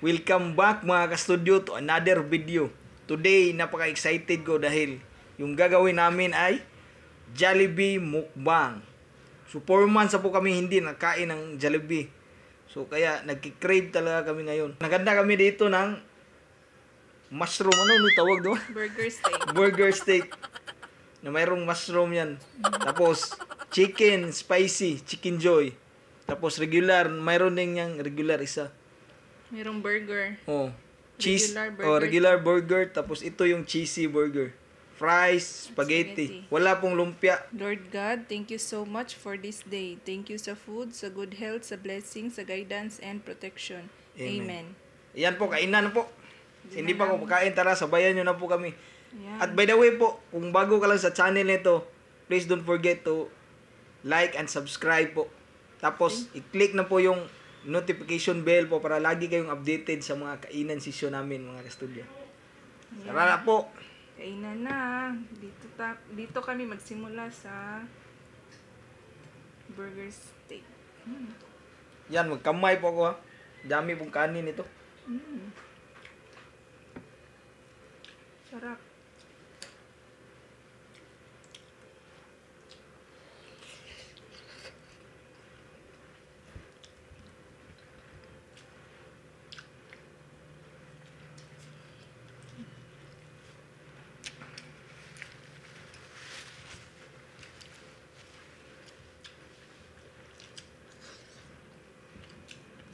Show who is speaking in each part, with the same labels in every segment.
Speaker 1: Welcome back mga ka-studio to another video. Today, napaka-excited ko dahil yung gagawin namin ay Jollibee Mukbang. So 4 months na po kami hindi nakain ng Jollibee. So kaya nagki-crave talaga kami ngayon. Naganda kami dito ng mushroom, ano tawag doon?
Speaker 2: Burger steak.
Speaker 1: Burger steak. Na mayroong mushroom yan. Tapos chicken, spicy, chicken joy. Tapos regular, mayroon din yung regular isa.
Speaker 2: Merong burger.
Speaker 1: Oh, cheese,
Speaker 2: Regular burger.
Speaker 1: oh, regular burger, tapos ito yung cheesy burger. Fries, spaghetti. Wala pong lumpia.
Speaker 2: Lord God, thank you so much for this day. Thank you sa food, sa good health, sa blessings, sa guidance and protection. Amen.
Speaker 1: Yan po, kainan na po. Hindi pa ako pagkain, tara, sabayan nyo na po kami.
Speaker 2: Yan.
Speaker 1: At by the way po, kung bago ka lang sa channel nito, please don't forget to like and subscribe po. Tapos, i-click na po yung notification bell po para lagi kayong updated sa mga kainan session namin, mga ka-studio. Tara na po.
Speaker 2: Kainan na. Dito kami magsimula sa burger steak.
Speaker 1: Yan, magkamay po ako ha. Dami pong kanin ito.
Speaker 2: Sarap.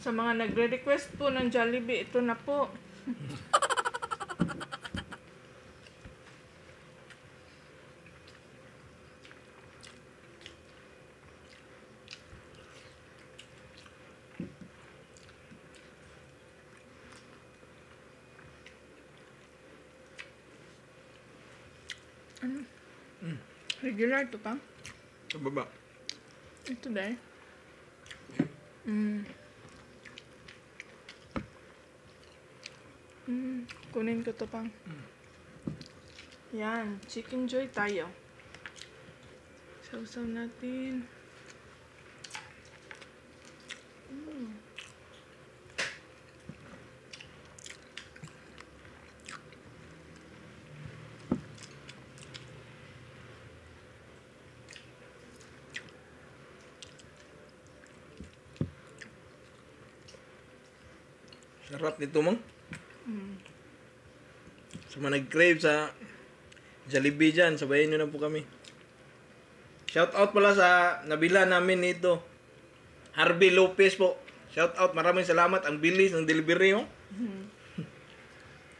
Speaker 2: Sa mga nagre-request po ng Jollibee, ito na po. Ano? Regular to pa?
Speaker 1: Sa baba.
Speaker 2: Ito dahil. Kunin ko to pang. Yan, chicken joy tayo. Sausaw natin.
Speaker 1: Sarap nito, mong. Sa mga nag-crave sa Jollibee dyan, sabayan nyo na po kami. Shout out pala sa nabila namin nito. Harvey Lopez po. Shout out, maraming salamat. Ang bilis ng delivery, oh.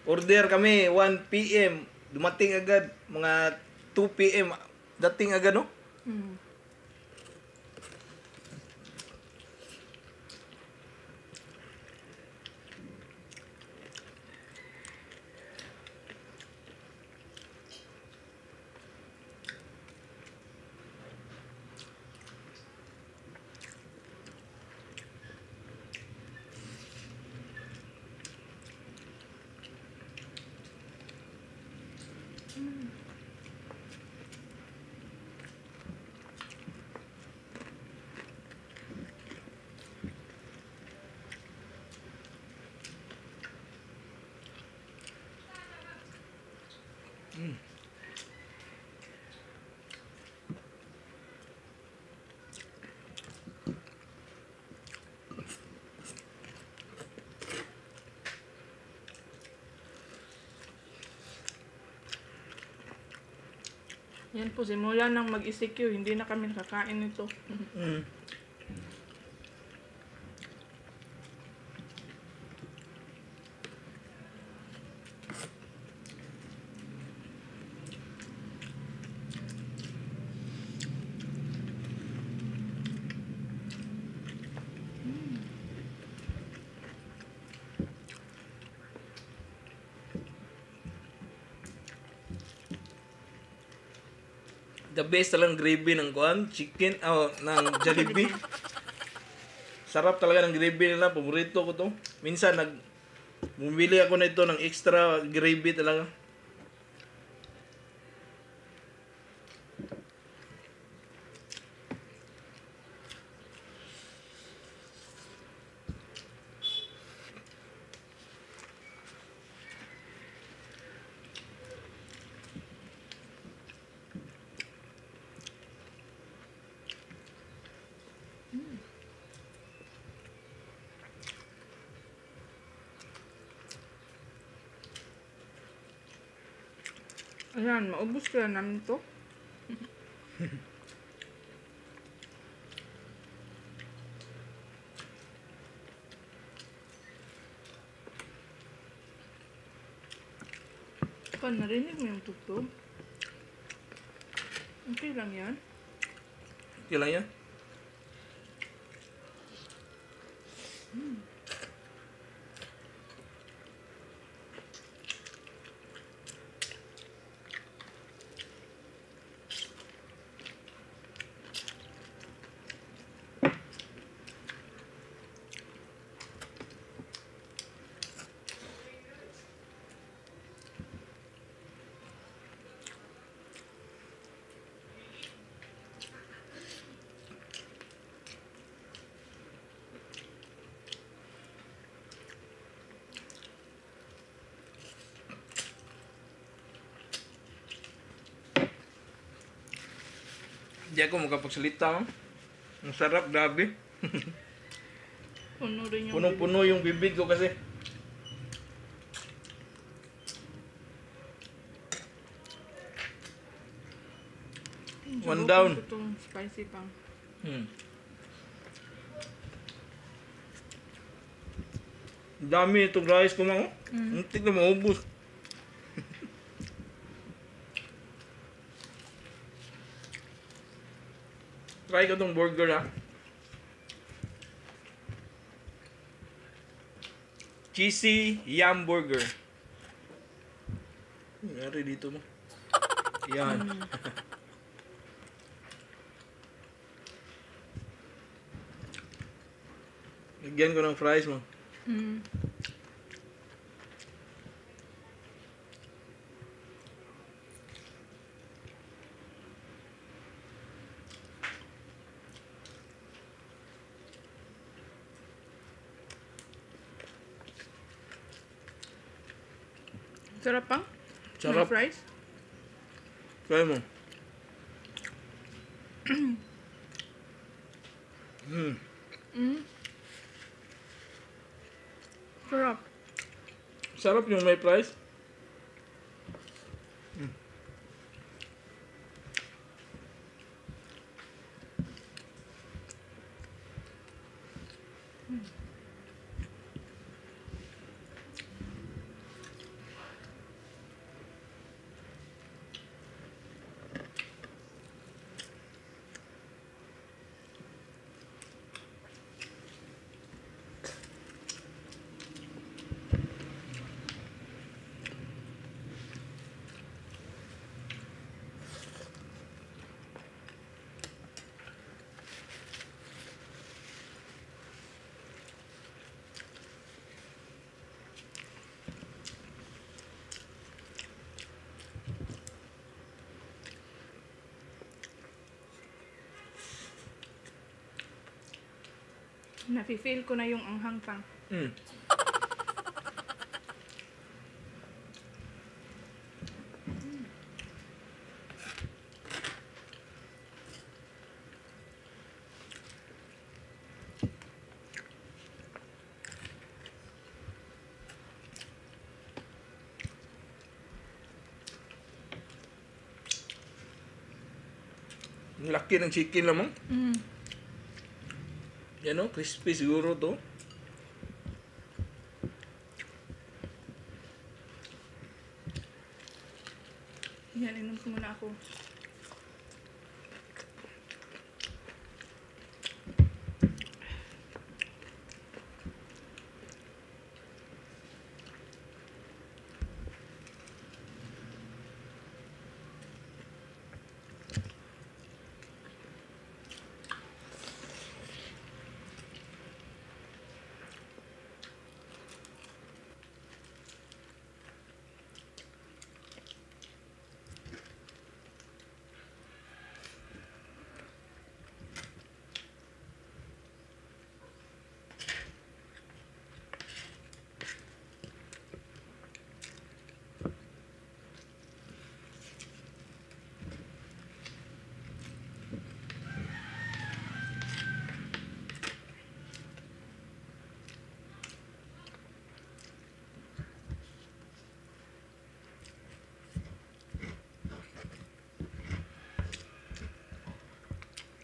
Speaker 1: Order kami 1 PM. Dumating agad mga 2 PM. Dating agad, no?
Speaker 2: Yan po, simula nang mag-ECQ, hindi na kami nakakain nito.
Speaker 1: The best talagang gravy ng kuan, chicken, ng Jollibee. Sarap talaga ng gravy nila, paborito ko to. Minsan bumili ako na ito ng extra gravy talaga.
Speaker 2: Ayan, maubos kaya namin to. Kan, narinig mo yung tugtog? Okay lang yan.
Speaker 1: Okay lang yan. Hindi ako makapagsalita. Oh. Ang sarap, grabe.
Speaker 2: Puno rin yung
Speaker 1: Punong-puno yung bibig ko kasi. One down.
Speaker 2: Itong spicy pang.
Speaker 1: Dami itong rice ko mga. Hindi na maubos. Try ko tong burger ha. Cheesy yum burger. Nangyari dito mo. Yan. Lagyan ko ng fries mo.
Speaker 2: Sarap pang?
Speaker 1: Sarap.
Speaker 2: May fries?
Speaker 1: Try mo.
Speaker 2: Sarap.
Speaker 1: Sarap yung may fries.
Speaker 2: Nafe-feel ko na yung anghang pang.
Speaker 1: Ang laki ng chicken lamang. Yan o, crispy siguro to.
Speaker 2: Yan, inom ko muna ako.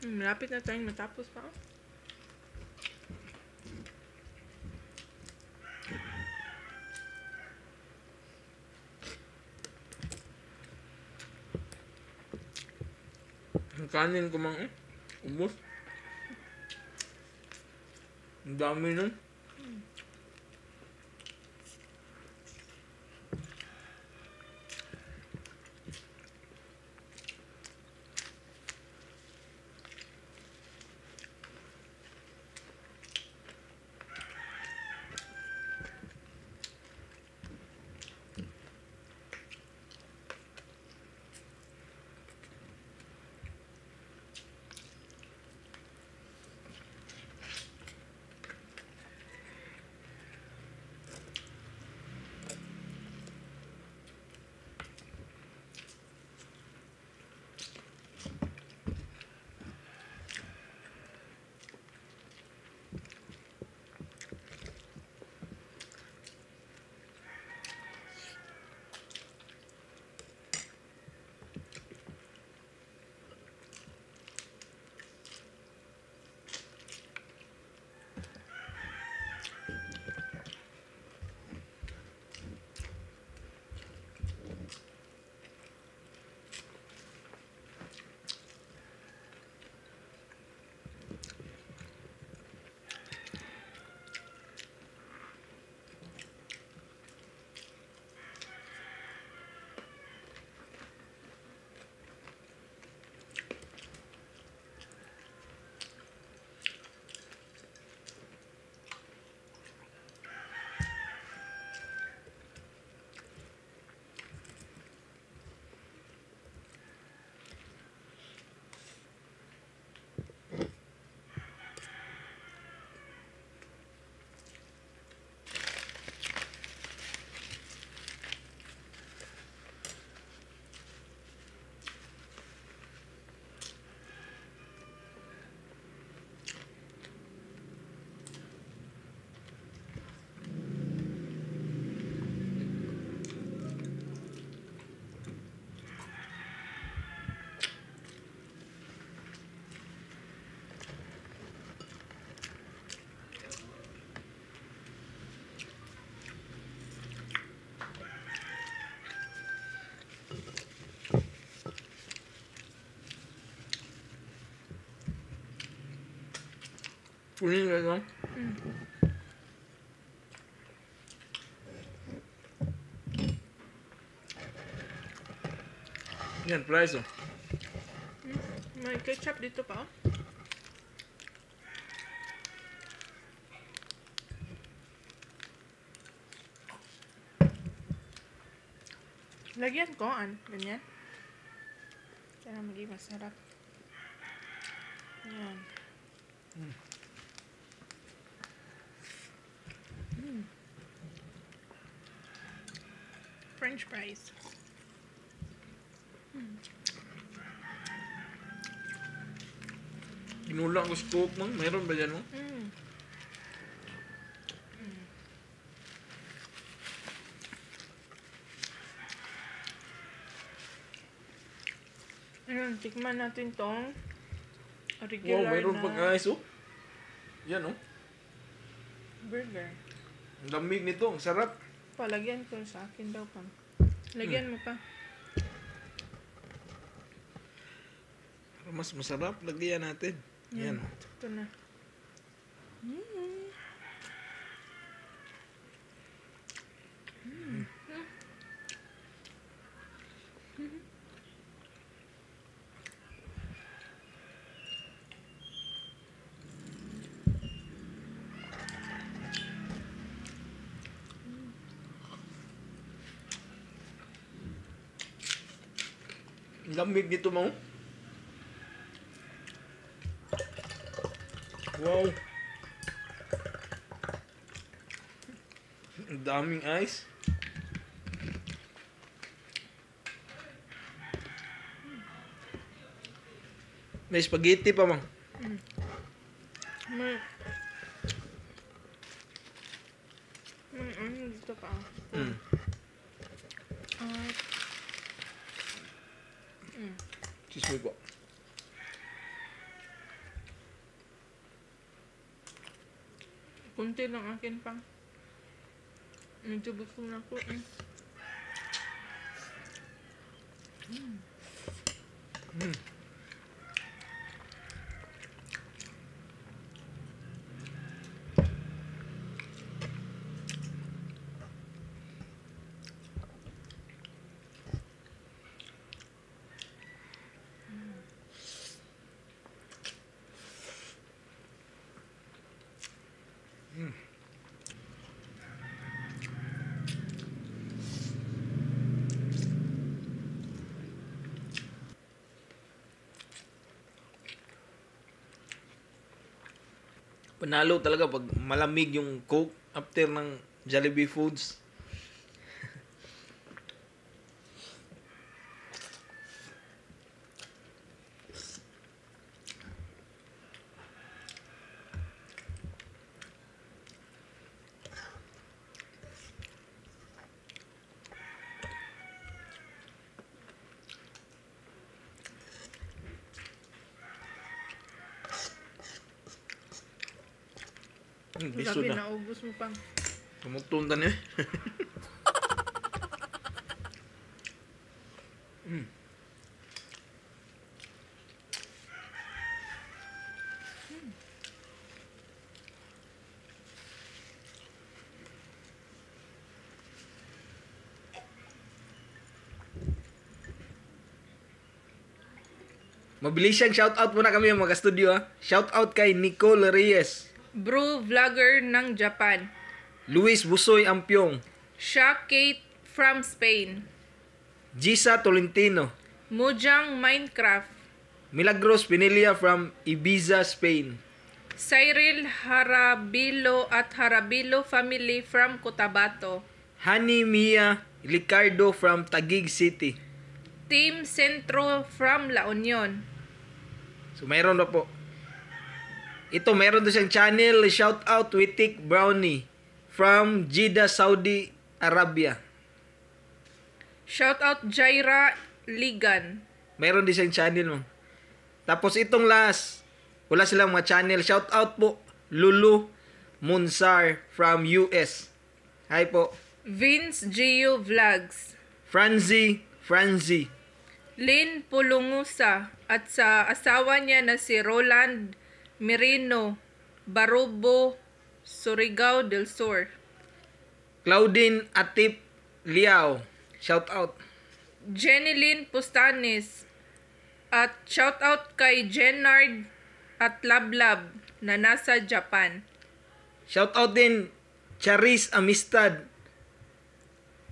Speaker 2: Malapit na tayong matapos pa.
Speaker 3: Ang kanin ko mang ubos. Ang dami nun. Kunin ka lang. Yan, price oh.
Speaker 2: May ketchup dito pa. Lagyan ko, ganyan. Para maging masarap. Yan. French fries.
Speaker 3: Ginulang ko scoop mang. Meron ba dyan mo?
Speaker 2: Ayun, tikman natin tong
Speaker 3: Wow,
Speaker 2: regular
Speaker 3: meron
Speaker 2: na
Speaker 3: pag ice oh. Yan oh.
Speaker 2: burger.
Speaker 3: Ang lamig nito. Ang sarap.
Speaker 2: Palagyan ko sa akin daw pa. Lagyan mo pa.
Speaker 3: Para mas masarap, lagyan natin. Yan.
Speaker 2: Ito na.
Speaker 3: Ang lamig nito mo. Wow. Ang daming ice. May spaghetti pa mang.
Speaker 2: May ano dito pa.
Speaker 3: Excuse me po.
Speaker 2: Kunti lang akin pang. Medyo gusto na ko eh.
Speaker 3: Panalo talaga pag malamig yung Coke after ng Jollibee Foods. Biso
Speaker 2: Grabe,
Speaker 3: na.
Speaker 2: naubos mo pang.
Speaker 3: Tumutong ka na eh.
Speaker 1: Mabilis siyang shoutout muna kami mga studio ha. Shoutout kay Nicole Reyes,
Speaker 2: Brew vlogger ng Japan.
Speaker 1: Luis Busoy Ampiong,
Speaker 2: Sha Kate from Spain.
Speaker 1: Gisa Tolentino,
Speaker 2: Mojang Minecraft.
Speaker 1: Milagros Pinilla from Ibiza, Spain,
Speaker 2: Cyril Harabilo at Harabilo family from Cotabato.
Speaker 1: Hani Mia Ricardo from Taguig City.
Speaker 2: Team Centro from La Union.
Speaker 1: So mayroon na po. Ito meron doon siyang channel, shoutout Witik Brownie from Jeddah, Saudi Arabia.
Speaker 2: Shoutout Jaira Ligan.
Speaker 1: Meron din siyang channel mo. Tapos itong last, wala silang mga channel. Shoutout po Lulu Munsar from US. Hi po.
Speaker 2: Vince Gio Vlogs.
Speaker 1: Franzi.
Speaker 2: Lynn Pulungusa at sa asawa niya na si Roland Merino Barubo, Surigao del Sur.
Speaker 1: Claudine Atip Liao. Shoutout.
Speaker 2: Jenilyn Pustanis at shoutout kay Jenard at Lablab na nasa Japan.
Speaker 1: Shoutout din Charis Amistad.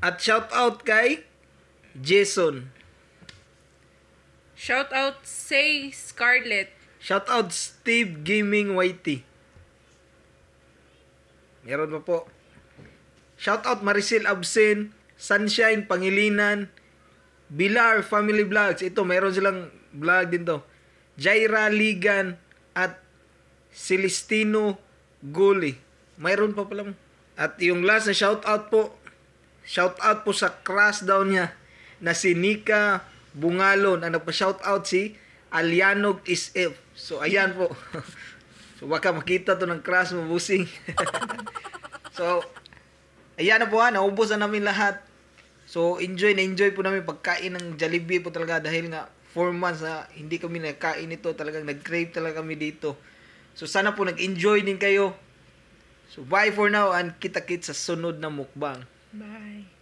Speaker 1: At shoutout kay Jason.
Speaker 2: Shoutout Say Scarlett.
Speaker 1: Shoutout Steve Gaming YT. Meron pa po. Shoutout Maricel Absen, Sunshine Pangilinan, Bilar Family Vlogs. Ito, meron silang vlog din to. Jaira Ligan at Celestino Guli. Mayroon pa pala mo. At yung last na shoutout po sa crush daw niya na si Nika Bungalon. Ang nagpa-shoutout si Alianog SF. So, ayan po. So, baka makita to ng crush mo, busing. So, ayan na po ha. Naubos na namin lahat. So, enjoy po namin pagkain ng Jollibee po talaga dahil nga 4 months na hindi kami nagkain ito. Talagang nag-crave talaga kami dito. So, sana po nag-enjoy din kayo. So, bye for now and kita-kits sa sunod na mukbang.
Speaker 2: Bye.